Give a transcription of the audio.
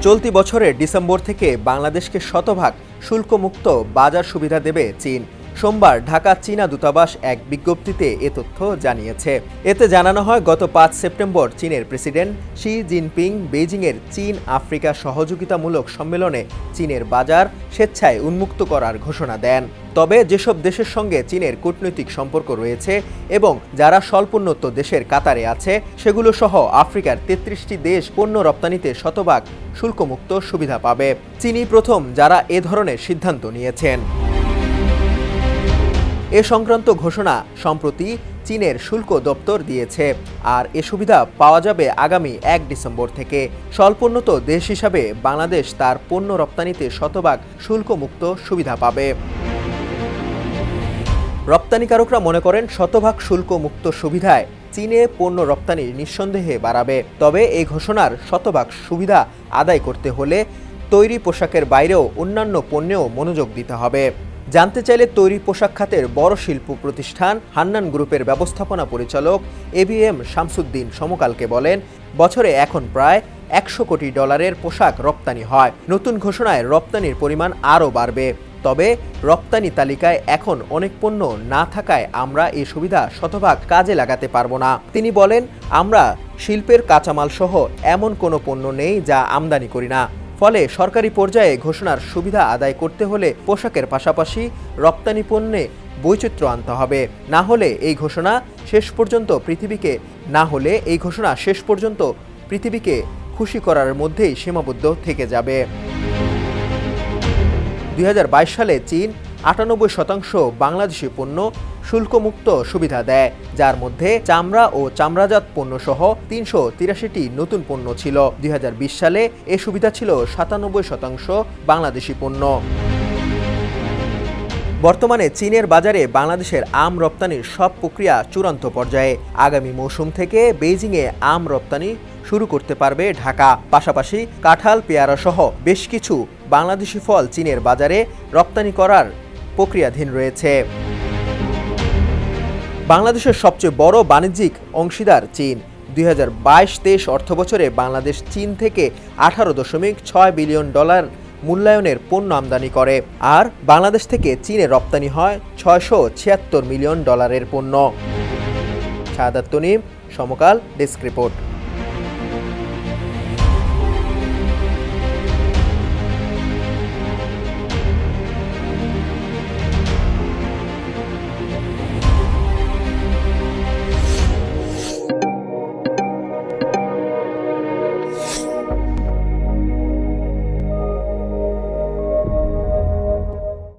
চলতি বছরের ডিসেম্বর থেকে বাংলাদেশকে শতভাগ শুল্কমুক্ত বাজার সুবিধা দেবে চীন। সোমবার ঢাকা চীনা দূতাবাস এক বিজ্ঞপ্তিতে এ তথ্য জানিয়েছে। এতে জানানো হয়, গত ৫ সেপ্টেম্বর চীনের প্রেসিডেন্ট শি জিনপিং বেইজিংয়ের চীন আফ্রিকা সহযোগিতামূলক সম্মেলনে চীনের বাজার স্বেচ্ছায় উন্মুক্ত করার ঘোষণা দেন। তবে যেসব দেশের সঙ্গে চীনের কূটনৈতিক সম্পর্ক রয়েছে এবং যারা স্বল্পোন্নত দেশের কাতারে আছে, সেগুলো সহ আফ্রিকার ৩৩টি দেশ পণ্য রপ্তানিতে শতভাগ শুল্কমুক্ত সুবিধা পাবে। চীনই প্রথম যারা এ ধরনের সিদ্ধান্ত নিয়েছেন। এ সংক্রান্ত ঘোষণা সম্প্রতি চীনের শুল্ক দপ্তর দিয়েছে। আর এ সুবিধা পাওয়া যাবে আগামী ১ ডিসেম্বর থেকে। স্বল্পোন্নত দেশ হিসাবে বাংলাদেশ তার পণ্য রপ্তানিতে শতভাগ শুল্কমুক্ত সুবিধা পাবে। রপ্তানিকারকরা মনে করেন, শতভাগ শুল্কমুক্ত সুবিধায় চীনে পণ্য রপ্তানি নিঃসন্দেহে বাড়াবে। তবে এই ঘোষণার শতভাগ সুবিধা আদায় করতে হলে তৈরি পোশাকের বাইরেও অন্যান্য পণ্যেও মনোযোগ দিতে হবে। জানতে চাইলে তৈরি পোশাক খাতের বড় শিল্প প্রতিষ্ঠান হান্নান গ্রুপের ব্যবস্থাপনা পরিচালক এবিএম শামসুদ্দিন সমকালকে বলেন, বছরে এখন প্রায় $100 কোটি পোশাক রপ্তানি হয়। নতুন ঘোষণায় রপ্তানির পরিমাণ আরও বাড়বে। তবে রপ্তানি তালিকায় এখন অনেক পণ্য না থাকায় আমরা এই সুবিধা শতভাগ কাজে লাগাতে পারবো না। তিনি বলেন, আমরা শিল্পের কাঁচামাল সহ এমন কোনো পণ্য নেই যা আমদানি করি না। ফলে সরকারি পর্যায়ে ঘোষণার সুবিধা আদায় করতে হলে পোশাকের পাশাপাশি রপ্তানি পণ্যে বৈচিত্র্য আনতে হবে। না হলে এই ঘোষণা শেষ পর্যন্ত পৃথিবীকে খুশি করার মধ্যেই সীমাবদ্ধ থেকে যাবে। ২০২২ সালে চীন ৯৮% বাংলাদেশি পণ্য শুল্কমুক্ত সুবিধা দেয়, যার মধ্যে চামড়া ও চামড়াজাত পণ্য সহ ৩৮৩টি নতুন পণ্য ছিল। ২০২০ সালে এ সুবিধা ছিল ৯৭% বাংলাদেশি পণ্য। বর্তমানে চীনের বাজারে বাংলাদেশের আম রপ্তানির সব প্রক্রিয়া চূড়ান্ত পর্যায়ে। আগামী মৌসুম থেকে বেইজিংয়ে আম রপ্তানি শুরু করতে পারবে ঢাকা। পাশাপাশি কাঁঠাল, পেয়ারা সহ বেশ কিছু বাংলাদেশি ফল চীনের বাজারে রপ্তানি করার প্রক্রিয়াধীন রয়েছে। বাংলাদেশের সবচেয়ে বড় বাণিজ্যিক অংশীদার চীন। ২০২২-২৩ অর্থবছরে বাংলাদেশ চীন থেকে $18.৬ বিলিয়ন মূল্যায়নের পণ্য আমদানি করে। আর বাংলাদেশ থেকে চীনে রপ্তানি হয় $৬৭৬ মিলিয়ন পণ্য। শাহাদাত তনিম, সমকাল, ডেস্ক রিপোর্ট।